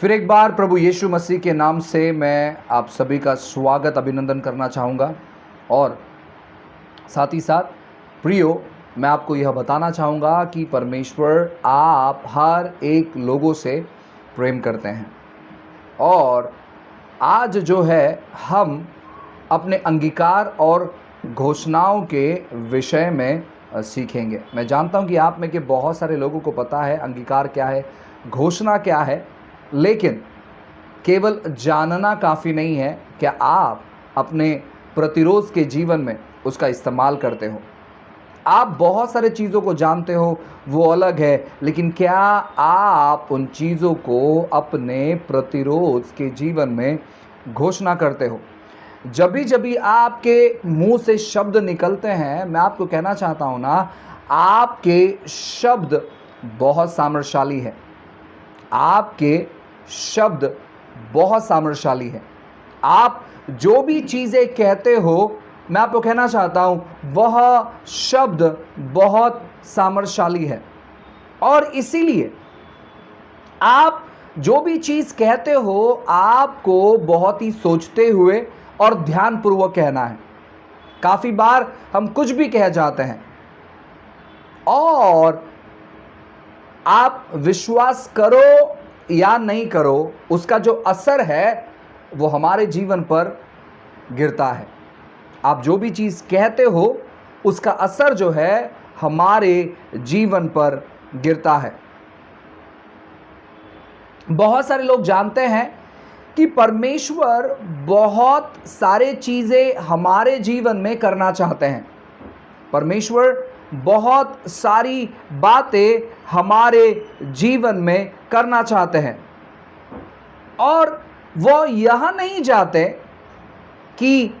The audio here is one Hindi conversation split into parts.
फिर एक बार प्रभु यीशु मसीह के नाम से मैं आप सभी का स्वागत अभिनंदन करना चाहूँगा और साथ ही साथ प्रियो मैं आपको यह बताना चाहूँगा कि परमेश्वर आप हर एक लोगों से प्रेम करते हैं। और आज जो है हम अपने अंगीकार और घोषणाओं के विषय में सीखेंगे। मैं जानता हूँ कि आप में के बहुत सारे लोगों को पता है अंगीकार क्या है, घोषणा क्या है, लेकिन केवल जानना काफ़ी नहीं है। क्या आप अपने प्रतिरोध के जीवन में उसका इस्तेमाल करते हो? आप बहुत सारे चीज़ों को जानते हो, वो अलग है, लेकिन क्या आप उन चीज़ों को अपने प्रतिरोध के जीवन में घोषणा करते हो? जब भी आपके मुंह से शब्द निकलते हैं, मैं आपको कहना चाहता हूँ ना, आपके शब्द बहुत सामर्थ्यशाली है। आपके शब्द बहुत सामर्थ्यशाली है। आप जो भी चीज़ें कहते हो, मैं आपको कहना चाहता हूँ वह शब्द बहुत सामर्थ्यशाली है। और इसीलिए आप जो भी चीज़ कहते हो, आपको बहुत ही सोचते हुए और ध्यानपूर्वक कहना है। काफ़ी बार हम कुछ भी कह जाते हैं और आप विश्वास करो या नहीं करो, उसका जो असर है वो हमारे जीवन पर गिरता है। आप जो भी चीज़ कहते हो उसका असर जो है हमारे जीवन पर गिरता है। बहुत सारे लोग जानते हैं कि परमेश्वर बहुत सारे चीज़ें हमारे जीवन में करना चाहते हैं। परमेश्वर बहुत सारी बातें हमारे जीवन में करना चाहते हैं और वो यह नहीं चाहते कि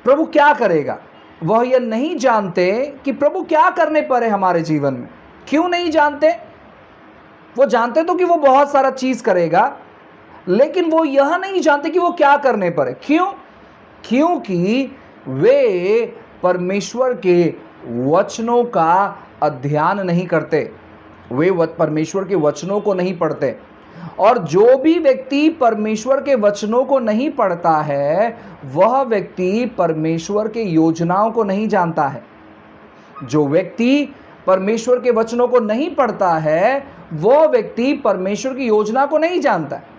प्रभु क्या करेगा। वह यह नहीं जानते कि प्रभु क्या करने पर है हमारे जीवन में। क्यों नहीं जानते? वो जानते तो कि वो बहुत सारा चीज़ करेगा, लेकिन वो यह नहीं जानते कि वो क्या करने पर है। क्यों? क्योंकि वे परमेश्वर के वचनों का अध्ययन नहीं करते, वे परमेश्वर के वचनों को नहीं पढ़ते। और जो भी व्यक्ति परमेश्वर के वचनों को नहीं पढ़ता है, वह व्यक्ति परमेश्वर के योजनाओं को नहीं जानता है। जो व्यक्ति परमेश्वर के वचनों को नहीं पढ़ता है, वह व्यक्ति परमेश्वर की योजना को नहीं जानता है।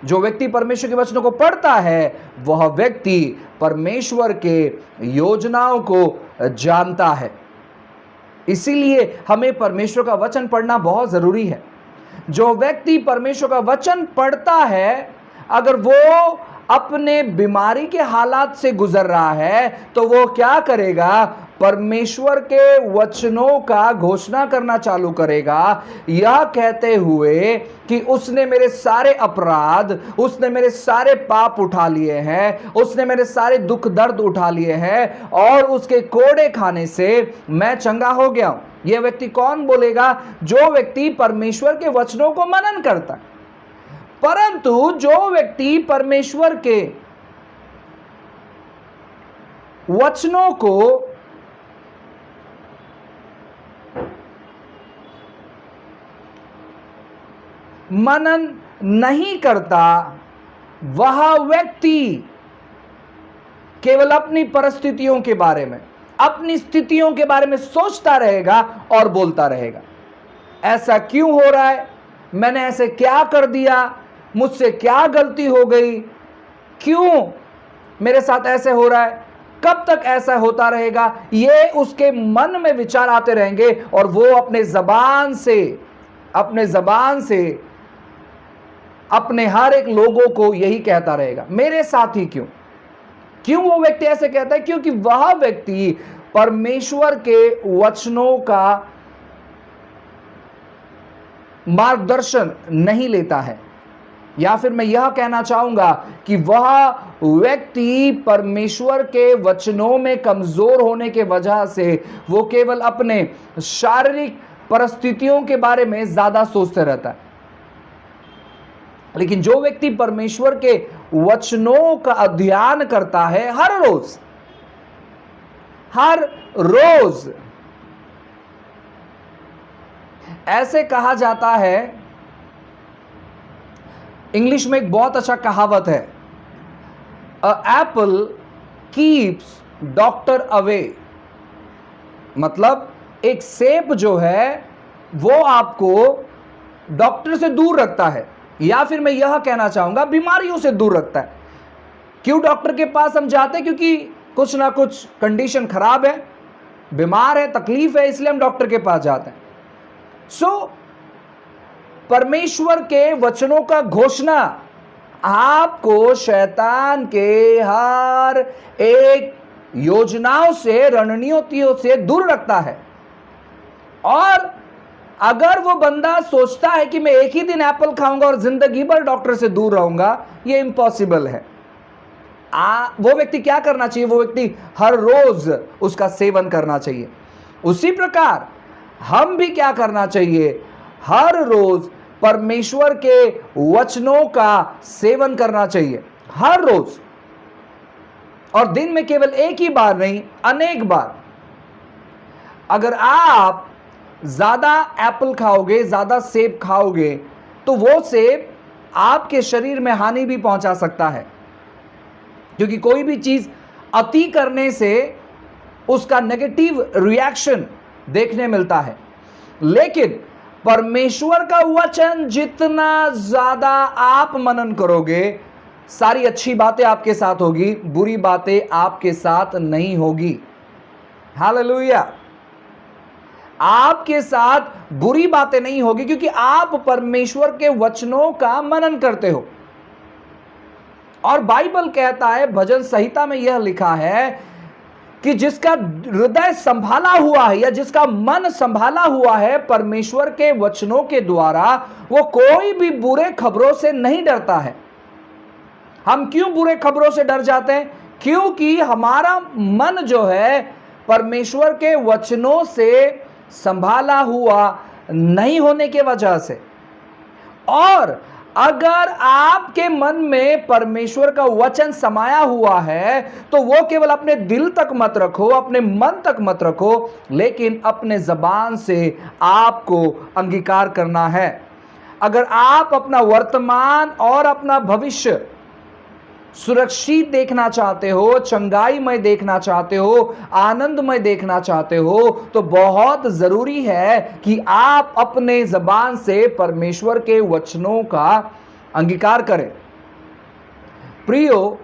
जो व्यक्ति परमेश्वर के वचनों को पढ़ता है, वह व्यक्ति परमेश्वर के योजनाओं को जानता है। इसीलिए हमें परमेश्वर का वचन पढ़ना बहुत ज़रूरी है। जो व्यक्ति परमेश्वर का वचन पढ़ता है, अगर वो अपने बीमारी के हालात से गुजर रहा है, तो वो क्या करेगा? परमेश्वर के वचनों का घोषणा करना चालू करेगा, यह कहते हुए कि उसने मेरे सारे अपराध, उसने मेरे सारे पाप उठा लिए हैं, उसने मेरे सारे दुख दर्द उठा लिए हैं और उसके कोड़े खाने से मैं चंगा हो गया हूं। यह व्यक्ति कौन बोलेगा? जो व्यक्ति परमेश्वर के वचनों को मनन करता है। परंतु जो व्यक्ति परमेश्वर के वचनों को मनन नहीं करता, वह व्यक्ति केवल अपनी परिस्थितियों के बारे में, अपनी स्थितियों के बारे में सोचता रहेगा और बोलता रहेगा। ऐसा क्यों हो रहा है? मैंने ऐसे क्या कर दिया? मुझसे क्या गलती हो गई? क्यों मेरे साथ ऐसे हो रहा है? कब तक ऐसा होता रहेगा? ये उसके मन में विचार आते रहेंगे और वो अपने जबान से अपने हर एक लोगों को यही कहता रहेगा, मेरे साथ ही क्यों? क्यों वो व्यक्ति ऐसे कहता है? क्योंकि वह व्यक्ति परमेश्वर के वचनों का मार्गदर्शन नहीं लेता है। या फिर मैं यह कहना चाहूंगा कि वह व्यक्ति परमेश्वर के वचनों में कमजोर होने के वजह से वो केवल अपने शारीरिक परिस्थितियों के बारे में ज्यादा सोचते रहता है। लेकिन जो व्यक्ति परमेश्वर के वचनों का अध्ययन करता है हर रोज, ऐसे कहा जाता है इंग्लिश में एक बहुत अच्छा कहावत है, अ एप्पल कीप्स डॉक्टर अवे। मतलब एक सेब जो है वो आपको डॉक्टर से दूर रखता है, या फिर मैं यह कहना चाहूंगा बीमारियों से दूर रखता है। क्यों डॉक्टर के पास हम जाते हैं? क्योंकि कुछ ना कुछ कंडीशन खराब है, बीमार है, तकलीफ है, इसलिए हम डॉक्टर के पास जाते हैं। सो परमेश्वर के वचनों का घोषणा आपको शैतान के हर एक योजनाओं से, रणनीतियों से दूर रखता है। और अगर वो बंदा सोचता है कि मैं एक ही दिन एप्पल खाऊंगा और जिंदगी भर डॉक्टर से दूर रहूंगा, ये इम्पॉसिबल है। वो व्यक्ति क्या करना चाहिए? वो व्यक्ति हर रोज उसका सेवन करना चाहिए। उसी प्रकार हम भी क्या करना चाहिए? हर रोज परमेश्वर के वचनों का सेवन करना चाहिए, हर रोज। और दिन में केवल एक ही बार नहीं, अनेक बार। अगर आप ज्यादा एप्पल खाओगे, ज्यादा सेब खाओगे, तो वो सेब आपके शरीर में हानि भी पहुंचा सकता है, क्योंकि कोई भी चीज अति करने से उसका नेगेटिव रिएक्शन देखने मिलता है। लेकिन परमेश्वर का वचन जितना ज्यादा आप मनन करोगे, सारी अच्छी बातें आपके साथ होगी, बुरी बातें आपके साथ नहीं होगी। हालेलुया। आपके साथ बुरी बातें नहीं होगी, क्योंकि आप परमेश्वर के वचनों का मनन करते हो। और बाइबल कहता है, भजन संहिता में यह लिखा है कि जिसका हृदय संभाला हुआ है या जिसका मन संभाला हुआ है परमेश्वर के वचनों के द्वारा, वो कोई भी बुरे खबरों से नहीं डरता है। हम क्यों बुरे खबरों से डर जाते हैं? क्योंकि हमारा मन जो है परमेश्वर के वचनों से संभाला हुआ नहीं होने के वजह से। और अगर आपके मन में परमेश्वर का वचन समाया हुआ है, तो वो केवल अपने दिल तक मत रखो, अपने मन तक मत रखो, लेकिन अपने जबान से आपको अंगीकार करना है। अगर आप अपना वर्तमान और अपना भविष्य सुरक्षित देखना चाहते हो, चंगाईमय देखना चाहते हो, आनंदमय देखना चाहते हो, तो बहुत जरूरी है कि आप अपने जबान से परमेश्वर के वचनों का अंगीकार करें। प्रियो,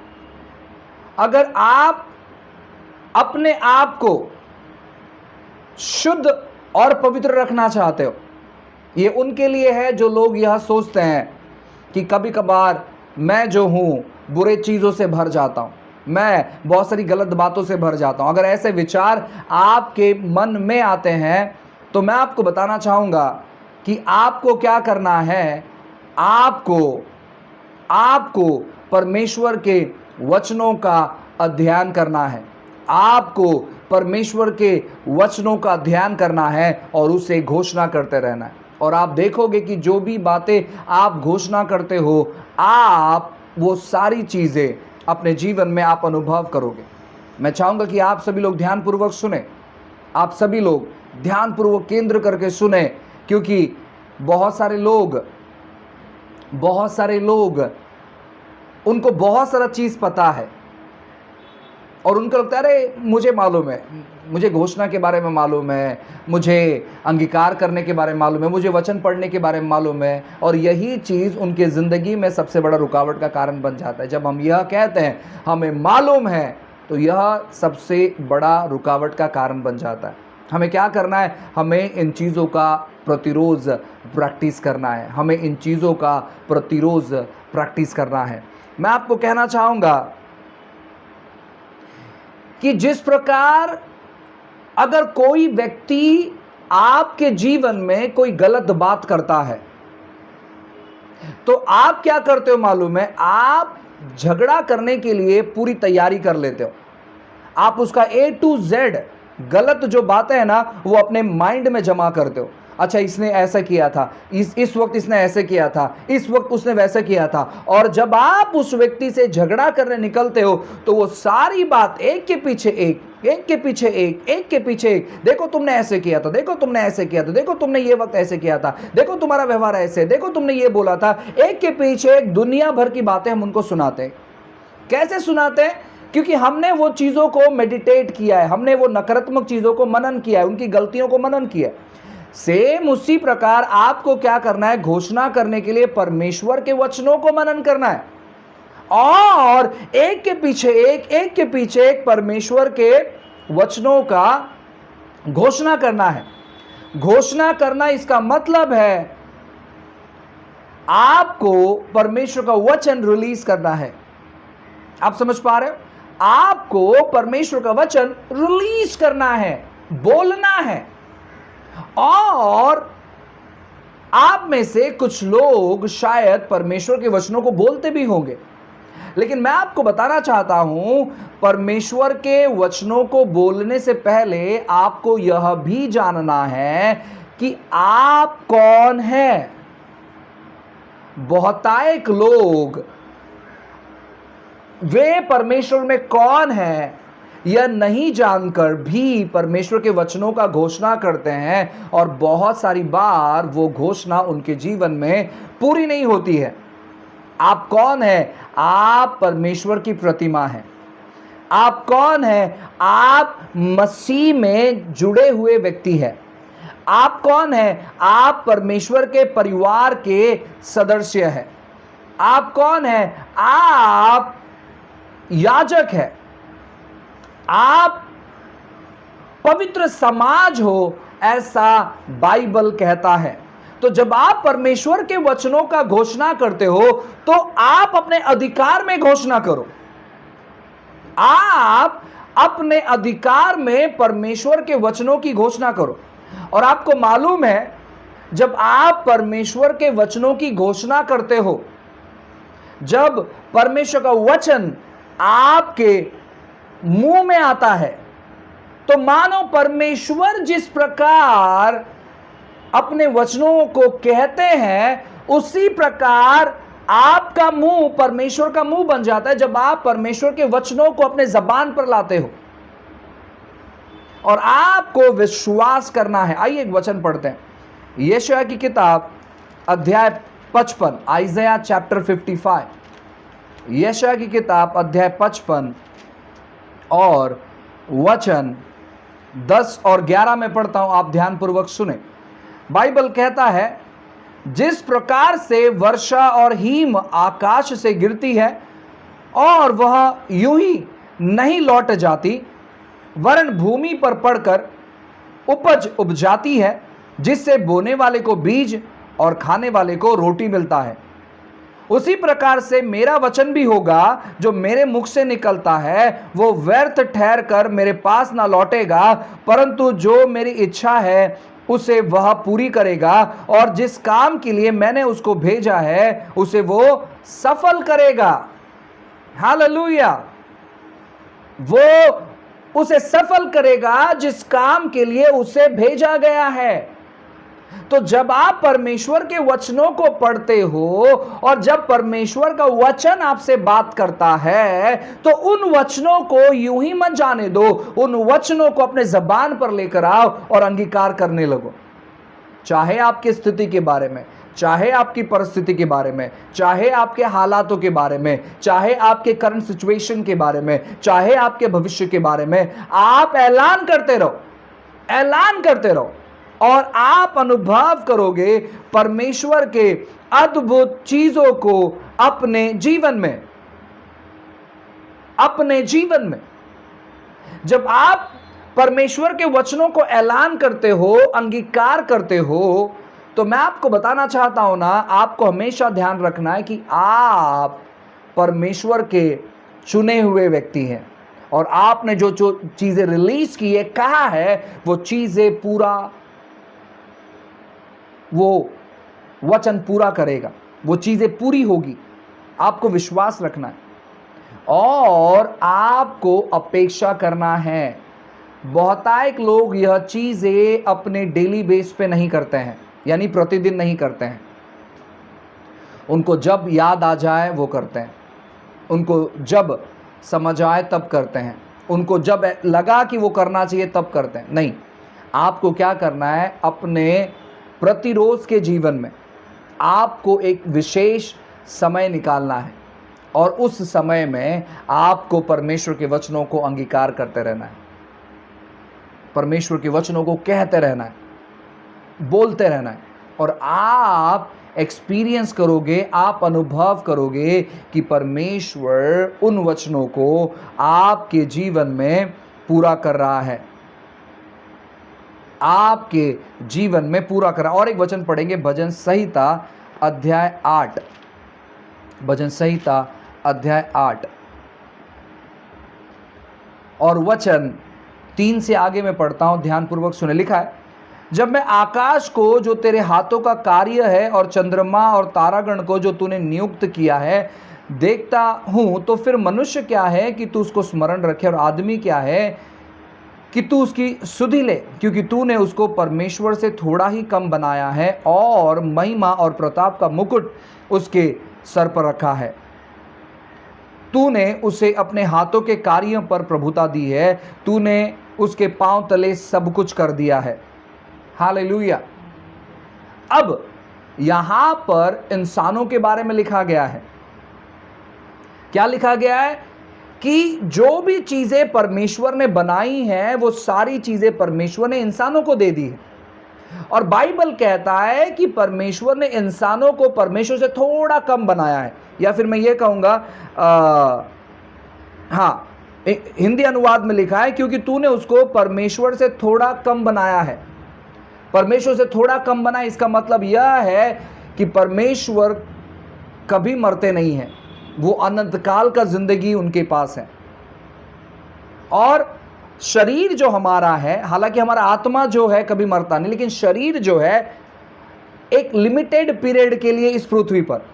अगर आप अपने आप को शुद्ध और पवित्र रखना चाहते हो, ये उनके लिए है जो लोग यह सोचते हैं कि कभी कभार मैं जो हूं बुरे चीज़ों से भर जाता हूँ, मैं बहुत सारी गलत बातों से भर जाता हूँ। अगर ऐसे विचार आपके मन में आते हैं, तो मैं आपको बताना चाहूँगा कि आपको क्या करना है। आपको परमेश्वर के वचनों का अध्ययन करना है। आपको परमेश्वर के वचनों का अध्ययन करना है और उसे घोषणा करते रहना है। और आप देखोगे कि जो भी बातें आप घोषणा करते हो, आप वो सारी चीज़ें अपने जीवन में आप अनुभव करोगे। मैं चाहूँगा कि आप सभी लोग ध्यानपूर्वक सुने, आप सभी लोग ध्यानपूर्वक केंद्र करके सुने, क्योंकि बहुत सारे लोग उनको बहुत सारा चीज़ पता है और उनको लगता है अरे मुझे मालूम है, मुझे घोषणा के बारे में मालूम है, मुझे अंगीकार करने के बारे में मालूम है, मुझे वचन पढ़ने के बारे में मालूम है। और यही चीज़ उनके ज़िंदगी में सबसे बड़ा रुकावट का कारण बन जाता है। जब हम यह कहते हैं हमें मालूम है, तो यह सबसे बड़ा रुकावट का कारण बन जाता है। हमें क्या करना है? हमें इन चीज़ों का प्रतिरोध प्रैक्टिस करना है। हमें इन चीज़ों का प्रतिरोध प्रैक्टिस करना है। मैं आपको कहना चाहूँगा कि जिस प्रकार अगर कोई व्यक्ति आपके जीवन में कोई गलत बात करता है, तो आप क्या करते हो मालूम है? आप झगड़ा करने के लिए पूरी तैयारी कर लेते हो। आप उसका A to Z गलत जो बातें हैं ना, वो अपने माइंड में जमा करते हो। अच्छा इसने ऐसा किया था, इस वक्त इसने ऐसे किया था, इस वक्त उसने वैसे किया था। और जब आप उस व्यक्ति से झगड़ा करने निकलते हो तो वो सारी बात एक के पीछे एक, एक के पीछे एक, एक के पीछे एक, देखो तुमने ऐसे किया था, देखो तुमने ऐसे किया था, देखो तुमने ये वक्त ऐसे किया था, देखो तुम्हारा व्यवहार ऐसे, देखो तुमने ये बोला था। एक के पीछे एक दुनिया भर की बातें हम उनको सुनाते हैं। कैसे सुनाते हैं? क्योंकि हमने वो चीजों को मेडिटेट किया है, हमने वो नकारात्मक चीजों को मनन किया है, उनकी गलतियों को मनन किया है। सेम उसी प्रकार आपको क्या करना है? घोषणा करने के लिए परमेश्वर के वचनों को मनन करना है और एक के पीछे एक, एक के पीछे एक परमेश्वर के वचनों का घोषणा करना है। घोषणा करना इसका मतलब है आपको परमेश्वर का वचन रिलीज करना है। आप समझ पा रहे हो? आपको परमेश्वर का वचन रिलीज करना है, बोलना है। और आप में से कुछ लोग शायद परमेश्वर के वचनों को बोलते भी होंगे, लेकिन मैं आपको बताना चाहता हूं परमेश्वर के वचनों को बोलने से पहले आपको यह भी जानना है कि आप कौन हैं। बहुतायत लोग वे परमेश्वर में कौन है यह नहीं जानकर भी परमेश्वर के वचनों का घोषणा करते हैं और बहुत सारी बार वो घोषणा उनके जीवन में पूरी नहीं होती है। आप कौन है? आप परमेश्वर की प्रतिमा हैं। आप कौन है? आप मसीह में जुड़े हुए व्यक्ति हैं। आप कौन है? आप परमेश्वर के परिवार के सदस्य हैं। आप कौन है? आप याजक है, आप पवित्र समाज हो, ऐसा बाइबल कहता है। तो जब आप परमेश्वर के वचनों का घोषणा करते हो तो आप अपने अधिकार में घोषणा करो। आप अपने अधिकार में परमेश्वर के वचनों की घोषणा करो। और आपको मालूम है जब आप परमेश्वर के वचनों की घोषणा करते हो, जब परमेश्वर का वचन आपके मुंह में आता है, तो मानो परमेश्वर जिस प्रकार अपने वचनों को कहते हैं उसी प्रकार आपका मुंह परमेश्वर का मुंह बन जाता है जब आप परमेश्वर के वचनों को अपने जबान पर लाते हो। और आपको विश्वास करना है। आइए एक वचन पढ़ते हैं, यशायाह की किताब अध्याय 55, आइज़ाया चैप्टर 55। यशायाह की किताब अध्याय 55 और वचन 10 और 11 में पढ़ता हूं, आप ध्यानपूर्वक सुने। बाइबल कहता है, जिस प्रकार से वर्षा और हिम आकाश से गिरती है और वह यूं ही नहीं लौट जाती, वरन भूमि पर पड़कर उपज उपजाती है, जिससे बोने वाले को बीज और खाने वाले को रोटी मिलता है, उसी प्रकार से मेरा वचन भी होगा जो मेरे मुख से निकलता है। वो व्यर्थ ठहर कर मेरे पास ना लौटेगा, परंतु जो मेरी इच्छा है उसे वह पूरी करेगा, और जिस काम के लिए मैंने उसको भेजा है उसे वो सफल करेगा। हालेलुया! वो उसे सफल करेगा जिस काम के लिए उसे भेजा गया है। तो जब आप परमेश्वर के वचनों को पढ़ते हो और जब परमेश्वर का वचन आपसे बात करता है तो उन वचनों को यूं ही मत जाने दो, उन वचनों को अपने जबान पर लेकर आओ और अंगीकार करने लगो। चाहे आपकी स्थिति के बारे में, चाहे आपकी परिस्थिति के बारे में, चाहे आपके हालातों के बारे में, चाहे आपके करंट सिचुएशन के बारे में, चाहे आपके भविष्य के बारे में, आप ऐलान करते रहो, ऐलान करते रहो और आप अनुभव करोगे परमेश्वर के अद्भुत चीजों को अपने जीवन में। अपने जीवन में जब आप परमेश्वर के वचनों को ऐलान करते हो, अंगीकार करते हो, तो मैं आपको बताना चाहता हूं ना, आपको हमेशा ध्यान रखना है कि आप परमेश्वर के चुने हुए व्यक्ति हैं और आपने जो चीजें रिलीज की है, कहा है, वो चीजें पूरा, वो वचन पूरा करेगा, वो चीजें पूरी होगी। आपको विश्वास रखना है और आपको अपेक्षा करना है। बहुतायत लोग यह चीज़ें अपने डेली बेस पे नहीं करते हैं, यानी प्रतिदिन नहीं करते हैं। उनको जब याद आ जाए वो करते हैं, उनको जब समझ आए तब करते हैं, उनको जब लगा कि वो करना चाहिए तब करते हैं। नहीं, आपको क्या करना है, अपने प्रतिरोज के जीवन में आपको एक विशेष समय निकालना है और उस समय में आपको परमेश्वर के वचनों को अंगीकार करते रहना है, परमेश्वर के वचनों को कहते रहना है, बोलते रहना है। और आप एक्सपीरियंस करोगे, आप अनुभव करोगे कि परमेश्वर उन वचनों को आपके जीवन में पूरा कर रहा है, आपके जीवन में पूरा कर रहा है। और एक वचन पढ़ेंगे, भजन संहिता अध्याय 8, भजन संहिता अध्याय 8 और वचन 3 से आगे मैं पढ़ता हूं, ध्यानपूर्वक सुने। लिखा है, जब मैं आकाश को जो तेरे हाथों का कार्य है और चंद्रमा और तारागण को जो तूने नियुक्त किया है देखता हूं, तो फिर मनुष्य क्या है कि तू उसको स्मरण रखे, और आदमी क्या है कि तू उसकी सुधि ले, क्योंकि तूने उसको परमेश्वर से थोड़ा ही कम बनाया है और महिमा और प्रताप का मुकुट उसके सर पर रखा है। तूने उसे अपने हाथों के कार्यों पर प्रभुता दी है, तूने उसके पांव तले सब कुछ कर दिया है। हालेलुया। अब यहां पर इंसानों के बारे में लिखा गया है। क्या लिखा गया है कि जो भी चीजें परमेश्वर ने बनाई हैं वो सारी चीजें परमेश्वर ने इंसानों को दे दी है। और बाइबल कहता है कि परमेश्वर ने इंसानों को परमेश्वर से थोड़ा कम बनाया है, या फिर मैं ये कहूंगा हिंदी अनुवाद में लिखा है, क्योंकि तूने उसको परमेश्वर से थोड़ा कम बनाया है। परमेश्वर से थोड़ा कम बनाया, इसका मतलब यह है कि परमेश्वर कभी मरते नहीं हैं, वो अनंत काल का जिंदगी उनके पास है। और शरीर जो हमारा है, हालांकि हमारा आत्मा जो है कभी मरता नहीं, लेकिन शरीर जो है एक लिमिटेड पीरियड के लिए इस पृथ्वी पर,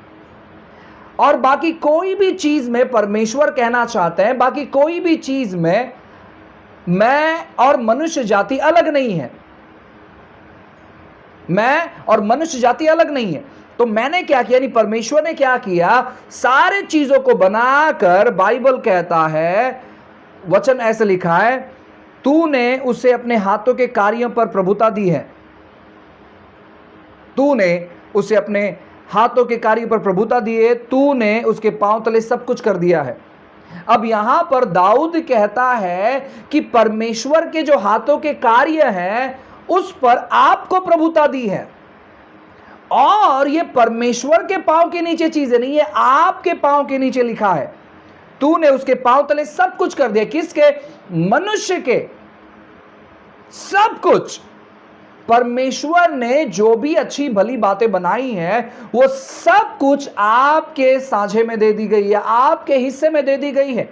और बाकी कोई भी चीज में परमेश्वर कहना चाहते हैं, बाकी कोई भी चीज में मैं और मनुष्य जाति अलग नहीं है, मैं और मनुष्य जाति अलग नहीं है। तो मैंने क्या किया, यानी परमेश्वर ने क्या किया, सारे चीजों को बनाकर, बाइबल कहता है, वचन ऐसे लिखा है, तूने उसे अपने हाथों के कार्यों पर प्रभुता दी है, तूने उसे अपने हाथों के कार्य पर प्रभुता दी है, तूने उसके पांव तले सब कुछ कर दिया है। अब यहां पर दाऊद कहता है कि परमेश्वर के जो हाथों के कार्य हैं उस पर आपको प्रभुता दी है, और ये परमेश्वर के पांव के नीचे चीजें नहीं है, आपके पांव के नीचे लिखा है, तूने उसके पांव तले सब कुछ कर दिया। किसके? मनुष्य के। सब कुछ परमेश्वर ने जो भी अच्छी भली बातें बनाई हैं वो सब कुछ आपके साझे में दे दी गई है, आपके हिस्से में दे दी गई है।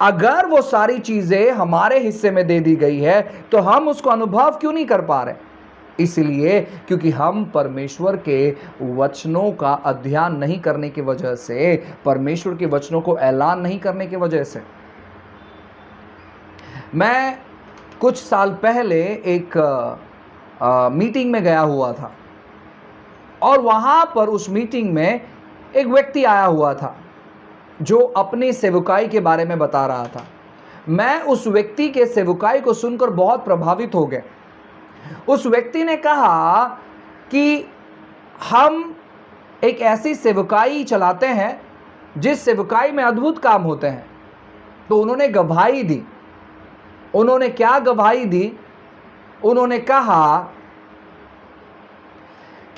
अगर वो सारी चीजें हमारे हिस्से में दे दी गई है तो हम उसको अनुभव क्यों नहीं कर पा रहे? इसलिए क्योंकि हम परमेश्वर के वचनों का अध्ययन नहीं करने की वजह से, परमेश्वर के वचनों को ऐलान नहीं करने की वजह से। मैं कुछ साल पहले एक मीटिंग में गया हुआ था, और वहां पर उस मीटिंग में एक व्यक्ति आया हुआ था जो अपनी सेवकाई के बारे में बता रहा था। मैं उस व्यक्ति के सेवकाई को सुनकर बहुत प्रभावित हो गया। उस व्यक्ति ने कहा कि हम एक ऐसी सेवकाई चलाते हैं जिस सेवकाई में अद्भुत काम होते हैं। तो उन्होंने गवाही दी। उन्होंने क्या गवाही दी? उन्होंने कहा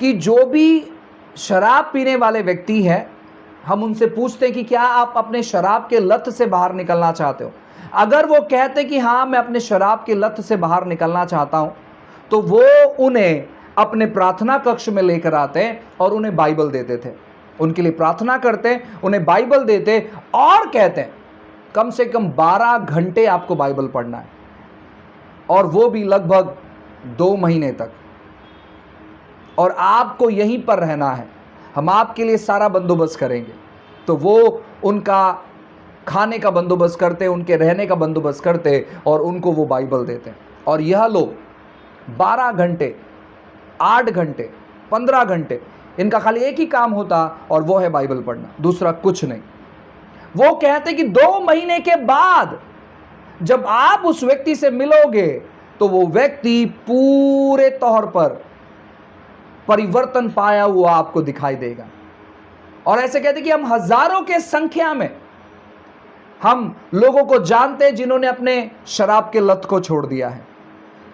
कि जो भी शराब पीने वाले व्यक्ति हैं, हम उनसे पूछते हैं कि क्या आप अपने शराब के लत से बाहर निकलना चाहते हो? अगर वो कहते कि हाँ मैं अपने शराब के लत से बाहर निकलना चाहता हूं, तो वो उन्हें अपने प्रार्थना कक्ष में लेकर आते और उन्हें बाइबल देते थे। उनके लिए प्रार्थना करते, उन्हें बाइबल देते और कहते हैं कम से कम 12 घंटे आपको बाइबल पढ़ना है, और वो भी लगभग 2 महीने तक, और आपको यहीं पर रहना है, हम आपके लिए सारा बंदोबस्त करेंगे। तो वो उनका खाने का बंदोबस्त करते, उनके रहने का बंदोबस्त करते और उनको वो बाइबल देते। और यह लोग 12 घंटे, 8 घंटे, 15 घंटे, इनका खाली एक ही काम होता और वो है बाइबल पढ़ना, दूसरा कुछ नहीं। वो कहते कि 2 महीने के बाद जब आप उस व्यक्ति से मिलोगे तो वो व्यक्ति पूरे तौर पर परिवर्तन पाया हुआ आपको दिखाई देगा। और ऐसे कहते कि हम हजारों के संख्या में हम लोगों को जानते हैं जिन्होंने अपने शराब के लत को छोड़ दिया है।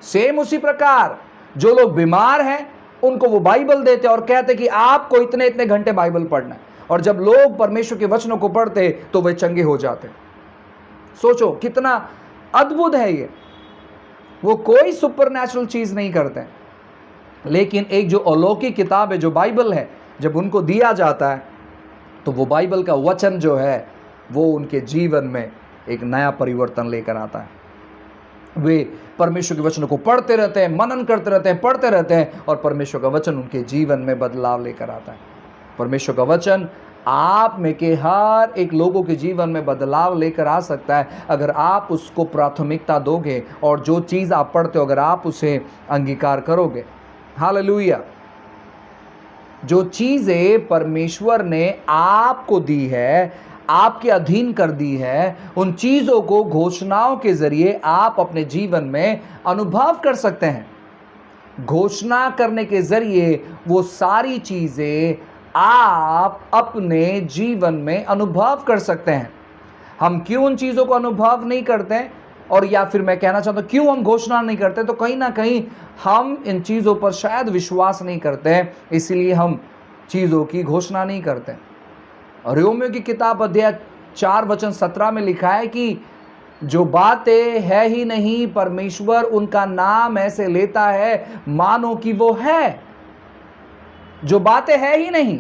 सेम उसी प्रकार जो लोग बीमार हैं उनको वो बाइबल देते और कहते कि आपको इतने इतने घंटे बाइबल पढ़ना है। और जब लोग परमेश्वर के वचनों को पढ़ते तो वे चंगे हो जाते। सोचो कितना अद्भुत है ये। वो कोई सुपरनैचुरल चीज नहीं करते, लेकिन एक जो अलौकिक किताब है, जो बाइबल है, जब उनको दिया जाता है तो वो बाइबल का वचन जो है वो उनके जीवन में एक नया परिवर्तन लेकर आता है। वे परमेश्वर के वचनों को पढ़ते रहते हैं, मनन करते रहते हैं, पढ़ते रहते हैं और परमेश्वर का वचन उनके जीवन में बदलाव लेकर आता है। परमेश्वर का वचन आप में के हर एक लोगों के जीवन में बदलाव लेकर आ सकता है अगर आप उसको प्राथमिकता दोगे और जो चीज़ आप पढ़ते हो अगर आप उसे अंगीकार करोगे। हालेलुया। जो चीज़ें परमेश्वर ने आपको दी है, आपके अधीन कर दी है, उन चीज़ों को घोषणाओं के जरिए आप अपने जीवन में अनुभव कर सकते हैं। घोषणा करने के जरिए वो सारी चीज़ें आप अपने जीवन में अनुभव कर सकते हैं। हम क्यों उन चीज़ों को अनुभव नहीं करते, और या फिर मैं कहना चाहता हूँ क्यों हम घोषणा नहीं करते, तो कहीं ना कहीं हम इन चीज़ों पर शायद विश्वास नहीं करते, इसलिए हम चीज़ों की घोषणा नहीं करते। रोमियो की किताब अध्याय 4 वचन 17 में लिखा है कि जो बातें है ही नहीं परमेश्वर उनका नाम ऐसे लेता है मानो कि वो है। जो बातें है ही नहीं।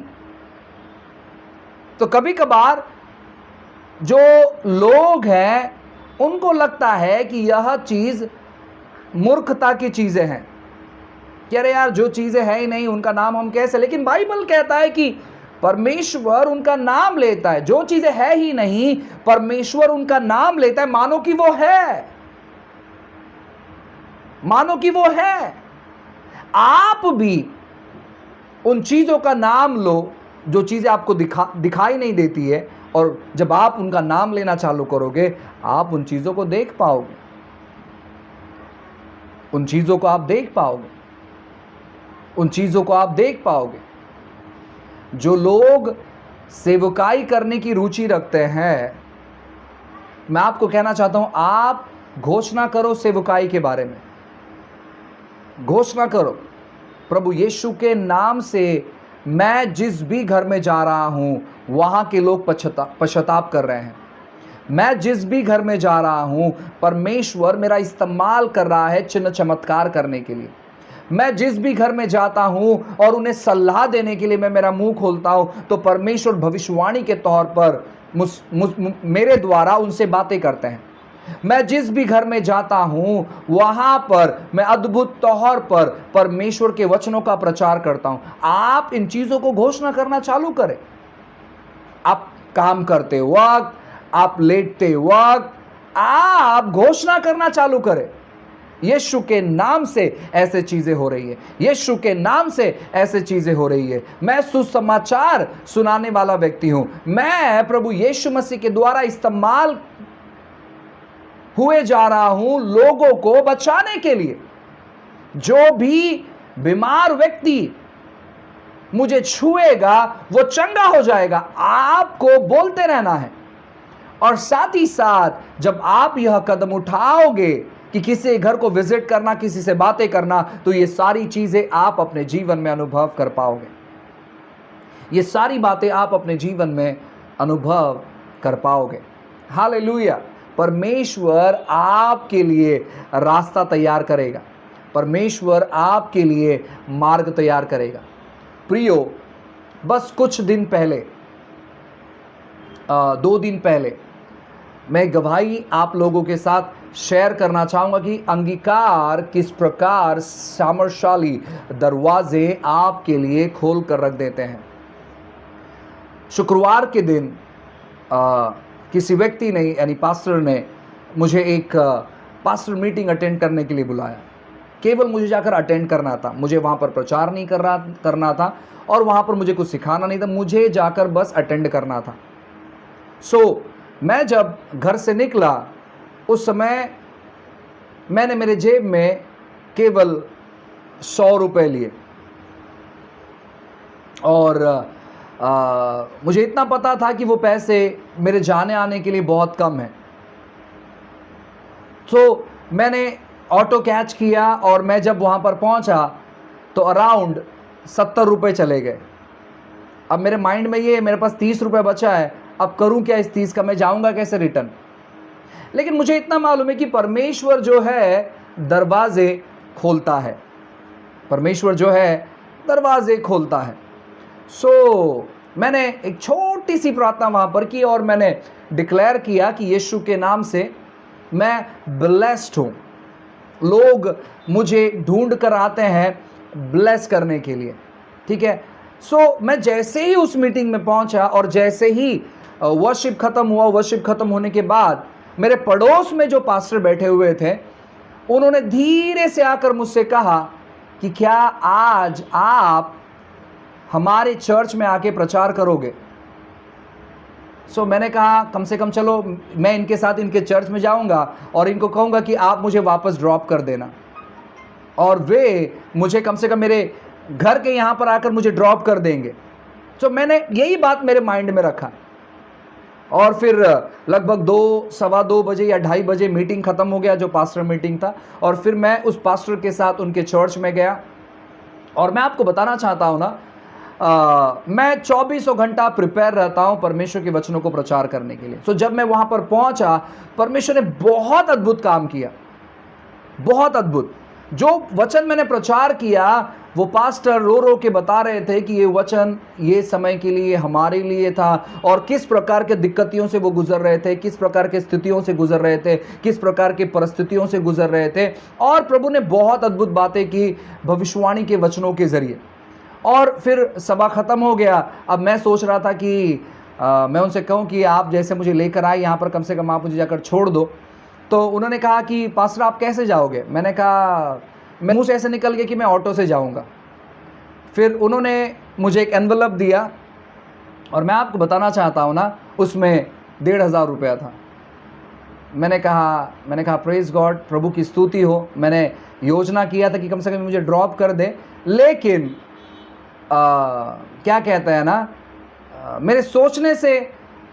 तो कभी कभार जो लोग हैं उनको लगता है कि यह चीज मूर्खता की चीजें हैं कि अरे यार जो चीजें है ही नहीं उनका नाम हम कैसे, लेकिन बाइबल कहता है कि परमेश्वर उनका नाम लेता है। जो चीजें है ही नहीं परमेश्वर उनका नाम लेता है मानो कि वो है, मानो कि वो है। आप भी उन चीजों का नाम लो जो चीजें आपको दिखाई नहीं देती है, और जब आप उनका नाम लेना चालू करोगे आप उन चीजों को देख पाओगे, उन चीजों को आप देख पाओगे, उन चीजों को आप देख पाओगे। जो लोग सेवकाई करने की रुचि रखते हैं, मैं आपको कहना चाहता हूं आप घोषणा करो सेवकाई के बारे में। घोषणा करो प्रभु यीशु के नाम से मैं जिस भी घर में जा रहा हूं वहां के लोग पश्चाताप कर रहे हैं। मैं जिस भी घर में जा रहा हूं परमेश्वर मेरा इस्तेमाल कर रहा है चिन्ह चमत्कार करने के लिए। मैं जिस भी घर में जाता हूं और उन्हें सलाह देने के लिए मैं मेरा मुंह खोलता हूं तो परमेश्वर भविष्यवाणी के तौर पर मेरे द्वारा उनसे बातें करते हैं। मैं जिस भी घर में जाता हूं वहां पर मैं अद्भुत तौर पर परमेश्वर के वचनों का प्रचार करता हूं। आप इन चीजों को घोषणा करना चालू करें। आप काम करते वक्त, आप लेटते वक्त, आप घोषणा करना चालू करें यीशु के नाम से ऐसे चीजें हो रही है, यीशु के नाम से ऐसे चीजें हो रही है। मैं सुसमाचार सुनाने वाला व्यक्ति हूं। मैं प्रभु यीशु मसीह के द्वारा इस्तेमाल हुए जा रहा हूं लोगों को बचाने के लिए। जो भी बीमार व्यक्ति मुझे छुएगा वो चंगा हो जाएगा। आपको बोलते रहना है। और साथ ही साथ जब आप यह कदम उठाओगे कि किसी घर को विजिट करना, किसी से बातें करना, तो ये सारी चीजें आप अपने जीवन में अनुभव कर पाओगे। ये सारी बातें आप अपने जीवन में अनुभव कर पाओगे। हालेलुया। परमेश्वर आपके लिए रास्ता तैयार करेगा। परमेश्वर आपके लिए मार्ग तैयार करेगा। प्रियो, बस कुछ दिन पहले 2 दिन पहले मैं गवाही आप लोगों के साथ शेयर करना चाहूँगा कि अंगीकार किस प्रकार सामर्थशाली दरवाजे आपके लिए खोल कर रख देते हैं। शुक्रवार के दिन किसी व्यक्ति ने यानी पास्टर ने मुझे एक पास्टर मीटिंग अटेंड करने के लिए बुलाया। केवल मुझे जाकर अटेंड करना था, मुझे वहाँ पर प्रचार नहीं करना था और वहाँ पर मुझे कुछ सिखाना नहीं था, मुझे जाकर बस अटेंड करना था। मैं जब घर से निकला उस समय मैंने मेरे जेब में केवल 100 रुपये लिए और मुझे इतना पता था कि वो पैसे मेरे जाने आने के लिए बहुत कम है। मैंने ऑटो कैच किया और मैं जब वहाँ पर पहुँचा तो अराउंड 70 रुपये चले गए। अब मेरे माइंड में ये मेरे पास 30 रुपये बचा है, अब करूँ क्या इस 30 का, मैं जाऊँगा कैसे रिटर्न। लेकिन मुझे इतना मालूम है कि परमेश्वर जो है दरवाजे खोलता है, परमेश्वर जो है दरवाजे खोलता है। मैंने एक छोटी सी प्रार्थना वहाँ पर की और मैंने डिक्लेयर किया कि यीशु के नाम से मैं ब्लेस्ड हूँ। लोग मुझे ढूंढ कर आते हैं ब्लेस करने के लिए, ठीक है। मैं जैसे ही उस मीटिंग में पहुंचा और जैसे ही वर्शिप ख़त्म हुआ, वर्शिप ख़त्म होने के बाद मेरे पड़ोस में जो पास्टर बैठे हुए थे उन्होंने धीरे से आकर मुझसे कहा कि क्या आज आप हमारे चर्च में आके प्रचार करोगे। मैंने कहा कम से कम चलो मैं इनके साथ इनके चर्च में जाऊंगा और इनको कहूँगा कि आप मुझे वापस ड्रॉप कर देना और वे मुझे कम से कम मेरे घर के यहाँ पर आकर मुझे ड्रॉप कर देंगे। मैंने यही बात मेरे माइंड में रखा और फिर लगभग 2, सवा 2 बजे या 2:30 बजे मीटिंग ख़त्म हो गया, जो पास्टर मीटिंग था, और फिर मैं उस पास्टर के साथ उनके चर्च में गया। और मैं आपको बताना चाहता हूँ ना, मैं 24 घंटा प्रिपेयर रहता हूँ परमेश्वर के वचनों को प्रचार करने के लिए। जब मैं वहाँ पर पहुँचा, परमेश्वर ने बहुत अद्भुत काम किया, बहुत अद्भुत। जो वचन मैंने प्रचार किया वो पास्टर रो रो के बता रहे थे कि ये वचन ये समय के लिए हमारे लिए था और किस प्रकार के दिक्कतों से वो गुजर रहे थे, किस प्रकार के स्थितियों से गुजर रहे थे, किस प्रकार के परिस्थितियों से गुजर रहे थे। और प्रभु ने बहुत अद्भुत बातें की भविष्यवाणी के वचनों के ज़रिए। और फिर सभा ख़त्म हो गया। अब मैं सोच रहा था कि मैं उनसे कहूँ कि आप जैसे मुझे लेकर आए यहाँ पर, कम से कम आप मुझे जाकर छोड़ दो। तो उन्होंने कहा कि पास्टर आप कैसे जाओगे। मैंने कहा, मैं मुँह से ऐसे निकल गया कि मैं ऑटो से जाऊँगा। फिर उन्होंने मुझे एक एनवलप दिया और मैं आपको बताना चाहता हूँ ना, उसमें 1,500 रुपया था। मैंने कहा प्रेज गॉड, प्रभु की स्तुति हो। मैंने योजना किया था कि कम से कम मुझे ड्रॉप कर दे, लेकिन क्या कहते हैं ना, मेरे सोचने से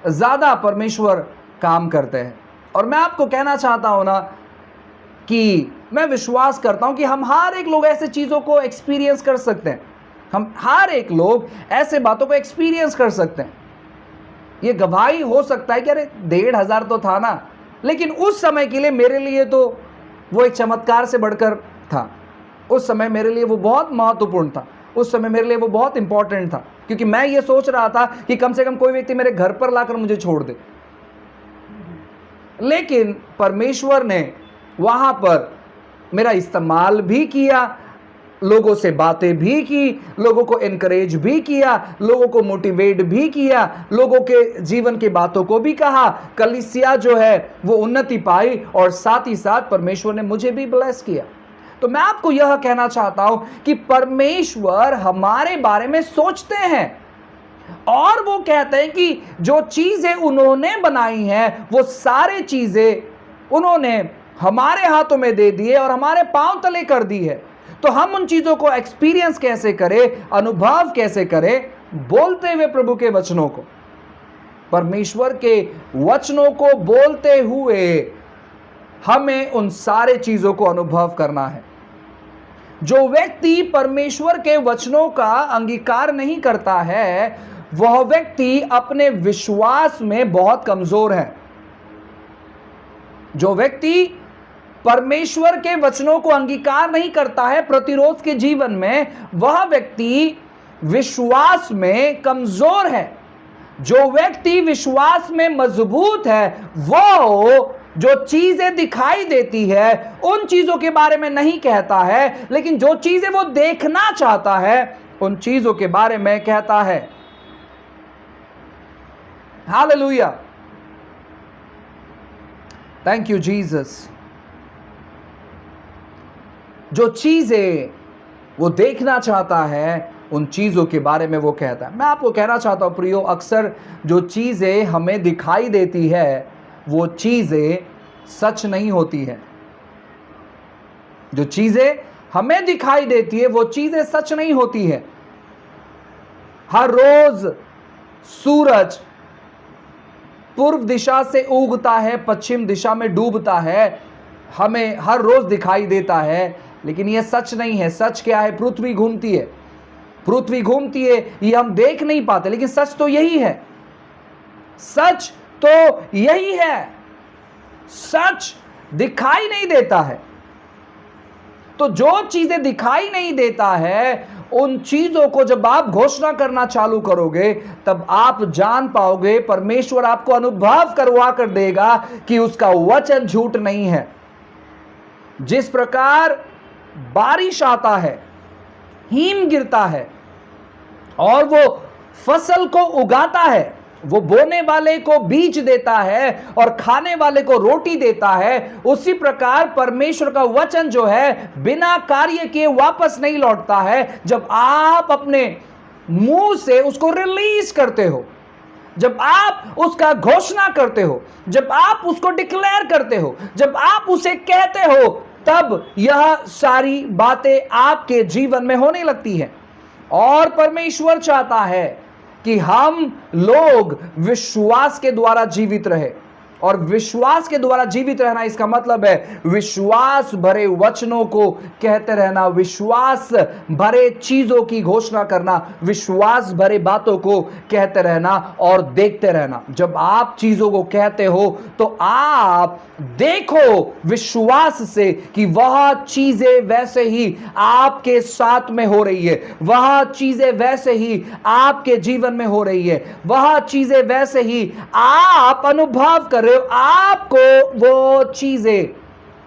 ज़्यादा परमेश्वर काम करते हैं। और मैं आपको कहना चाहता हूँ ना कि मैं विश्वास करता हूँ कि हम हर एक लोग ऐसे चीज़ों को एक्सपीरियंस कर सकते हैं, हम हर एक लोग ऐसे बातों को एक्सपीरियंस कर सकते हैं। ये गवाही हो सकता है कि अरे 1,500 तो था ना, लेकिन उस समय के लिए मेरे लिए तो वो एक चमत्कार से बढ़कर था। उस समय मेरे लिए वो बहुत महत्वपूर्ण था, उस समय मेरे लिए वो बहुत इंपॉर्टेंट था, क्योंकि मैं ये सोच रहा था कि कम से कम कोई व्यक्ति मेरे घर पर लाकर मुझे छोड़ दे। लेकिन परमेश्वर ने वहाँ पर मेरा इस्तेमाल भी किया, लोगों से बातें भी की, लोगों को एनकरेज भी किया, लोगों को मोटिवेट भी किया, लोगों के जीवन की बातों को भी कहा। कलीसिया जो है वो उन्नति पाई और साथ ही साथ परमेश्वर ने मुझे भी ब्लेस किया। तो मैं आपको यह कहना चाहता हूं कि परमेश्वर हमारे बारे में सोचते हैं और वो कहते हैं कि जो चीजें उन्होंने बनाई हैं वो सारी चीजें उन्होंने हमारे हाथों में दे दी है और हमारे पांव तले कर दी है। तो हम उन चीजों को एक्सपीरियंस कैसे करें, अनुभव कैसे करें, बोलते हुए प्रभु के वचनों को, परमेश्वर के वचनों को बोलते हुए हमें उन सारे चीजों को अनुभव करना है। जो व्यक्ति परमेश्वर के वचनों का अंगीकार नहीं करता है वह व्यक्ति अपने विश्वास में बहुत कमजोर है। जो व्यक्ति परमेश्वर के वचनों को अंगीकार नहीं करता है प्रतिरोध के जीवन में, वह व्यक्ति विश्वास में कमजोर है। जो व्यक्ति विश्वास में मजबूत है वह जो चीजें दिखाई देती है उन चीजों के बारे में नहीं कहता है, लेकिन जो चीजें वो देखना चाहता है उन चीजों के बारे में कहता है। हालेलुया। Thank you Jesus. जो चीजें वो देखना चाहता है उन चीजों के बारे में वो कहता है। मैं आपको कहना चाहता हूं प्रियो, अक्सर जो चीजें हमें दिखाई देती है वो चीजें सच नहीं होती है। जो चीजें हमें दिखाई देती है वो चीजें सच नहीं होती है। हर रोज सूरज पूर्व दिशा से उगता है, पश्चिम दिशा में डूबता है, हमें हर रोज दिखाई देता है, लेकिन यह सच नहीं है। सच क्या है? पृथ्वी घूमती है, पृथ्वी घूमती है, ये हम देख नहीं पाते, लेकिन सच तो यही है। सच तो यही है। सच दिखाई नहीं देता है। तो जो चीजें दिखाई नहीं देता है उन चीजों को जब आप घोषणा करना चालू करोगे तब आप जान पाओगे, परमेश्वर आपको अनुभव करवा कर देगा कि उसका वचन झूठ नहीं है। जिस प्रकार बारिश आता है, हिम गिरता है और वो फसल को उगाता है, वो बोने वाले को बीज देता है और खाने वाले को रोटी देता है, उसी प्रकार परमेश्वर का वचन जो है बिना कार्य किए वापस नहीं लौटता है। जब आप अपने मुंह से उसको रिलीज करते हो, जब आप उसका घोषणा करते हो, जब आप उसको डिक्लेयर करते हो, जब आप उसे कहते हो, तब यह सारी बातें आपके जीवन में होने लगती है। और परमेश्वर चाहता है कि हम लोग विश्वास के द्वारा जीवित रहे। और विश्वास के द्वारा जीवित रहना इसका मतलब है विश्वास भरे वचनों को कहते रहना, विश्वास भरे चीजों की घोषणा करना, विश्वास भरे बातों को कहते रहना और देखते रहना। जब आप चीजों को कहते हो तो आप देखो विश्वास से कि वह चीजें वैसे ही आपके साथ में हो रही है, वह चीजें वैसे ही आपके जीवन में हो रही है, वह चीजें वैसे ही आप अनुभव कर रहे हो। आपको वो चीजें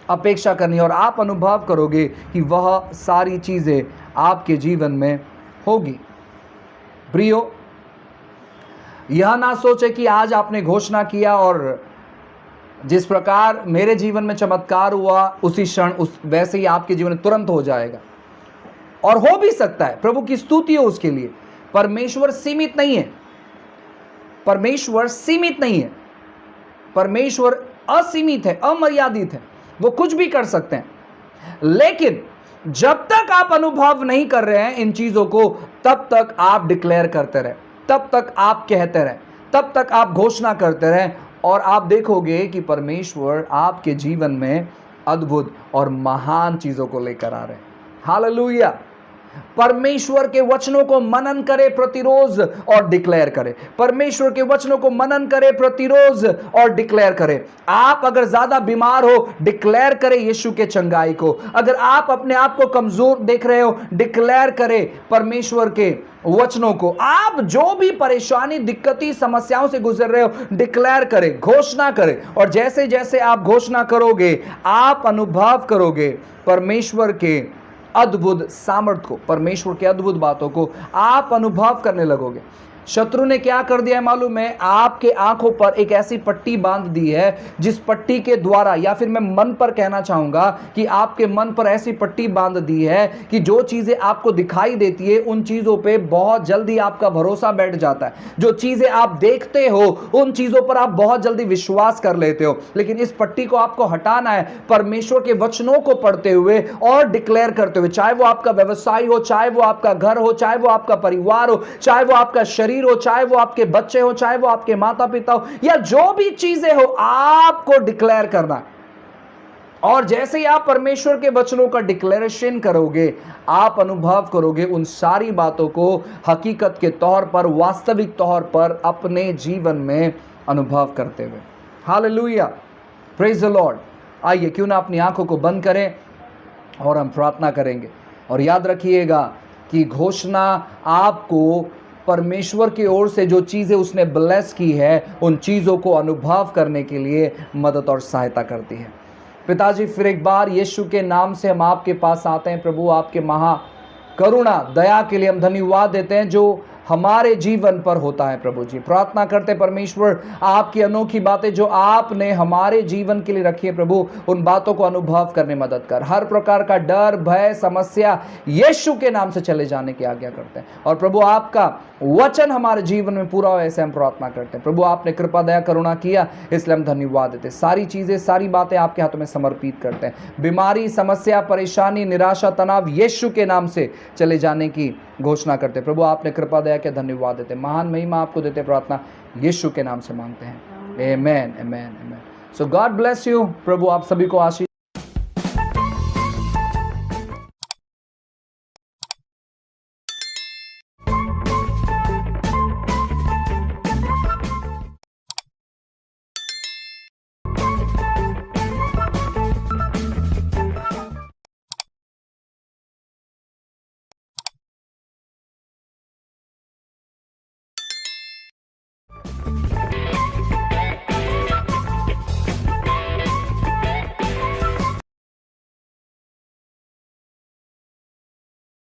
अपेक्षा करनी और आप अनुभव करोगे कि वह सारी चीजें आपके जीवन में होगी। प्रियो, यह ना सोचे कि आज आपने घोषणा किया और जिस प्रकार मेरे जीवन में चमत्कार हुआ उसी क्षण वैसे ही आपके जीवन में तुरंत हो जाएगा। और हो भी सकता है, प्रभु की स्तुति हो उसके लिए। परमेश्वर सीमित नहीं है, परमेश्वर सीमित नहीं है, परमेश्वर असीमित है, अमर्यादित है, वो कुछ भी कर सकते हैं। लेकिन जब तक आप अनुभव नहीं कर रहे हैं इन चीजों को, तब तक आप डिक्लेयर करते रहे, तब तक आप कहते रहे, तब तक आप घोषणा करते रहे और आप देखोगे कि परमेश्वर आपके जीवन में अद्भुत और महान चीजों को लेकर आ रहे हैं। हालेलुया। परमेश्वर के वचनों को मनन करे प्रतिरोज और डिक्लेयर करे, परमेश्वर के वचनों को मनन करे प्रतिरोज और डिक्लेयर करे। आप अगर ज्यादा बीमार हो, डिक्लेयर करे यीशु के चंगाई को। अगर आप अपने आप को कमजोर देख रहे हो, डिक्लेयर करे परमेश्वर के वचनों को। आप जो भी परेशानी, दिक्कती, समस्याओं से गुजर रहे हो, डिक्लेयर करे, घोषणा करे। और जैसे जैसे आप घोषणा करोगे आप अनुभव करोगे परमेश्वर के अद्भुत सामर्थ को, परमेश्वर की अद्भुत बातों को आप अनुभव करने लगोगे। शत्रु ने क्या कर दिया है मालूम है? आपके आंखों पर एक ऐसी पट्टी बांध दी है जिस पट्टी के द्वारा, या फिर मैं मन पर कहना चाहूंगा कि आपके मन पर ऐसी पट्टी बांध दी है कि जो चीजें आपको दिखाई देती है उन चीजों पे बहुत जल्दी आपका भरोसा बैठ जाता है। जो चीजें आप देखते हो उन चीजों पर आप बहुत जल्दी विश्वास कर लेते हो। लेकिन इस पट्टी को आपको हटाना है परमेश्वर के वचनों को पढ़ते हुए और डिक्लेयर करते हुए। चाहे वो आपका व्यवसाय हो, चाहे वो आपका घर हो, चाहे वो आपका परिवार हो, चाहे वो आपका शरीर हो, चाहे वो आपके बच्चे हो, चाहे वो आपके माता पिता हो, या जो भी चीजें हो, आपको डिक्लेयर करना। और जैसे ही आप परमेश्वर के वचनों का डिक्लेरेशन करोगे आप अनुभव करोगे उन सारी बातों को हकीकत के तौर पर, वास्तविक तौर पर अपने जीवन में अनुभव करते हुए। Hallelujah, praise the Lord. आइए क्यों ना अपनी आंखों को बंद करें और हम प्रार्थना करेंगे। और याद रखिएगा कि घोषणा आपको परमेश्वर की ओर से जो चीज़ें उसने ब्लेस की है उन चीज़ों को अनुभव करने के लिए मदद और सहायता करती है। पिताजी, फिर एक बार यीशु के नाम से हम आपके पास आते हैं। प्रभु, आपके महा करुणा, दया के लिए हम धन्यवाद देते हैं जो हमारे जीवन पर होता है प्रभु जी। प्रार्थना करते परमेश्वर, आपकी अनोखी बातें जो आपने हमारे जीवन के लिए रखी है प्रभु, उन बातों को अनुभव करने मदद कर। हर प्रकार का डर, भय, समस्या यीशु के नाम से चले जाने की आज्ञा करते हैं। और प्रभु आपका वचन हमारे जीवन में पूरा हो, ऐसे हम प्रार्थना करते हैं। प्रभु आपने कृपा दया करुणा किया, इसलिए हम धन्यवाद देते हैं। सारी चीजें, सारी बातें आपके हाथों में समर्पित करते हैं। बीमारी, समस्या, परेशानी, निराशा, तनाव यीशु के नाम से चले जाने की घोषणा करते हैं। प्रभु आपने कृपा दया के धन्यवाद देते हैं। महान महिमा आपको देते, प्रार्थना यीशु के नाम से मांगते हैं। आमेन, आमेन, आमेन। सो गॉड ब्लेस यू। प्रभु आप सभी को आशीष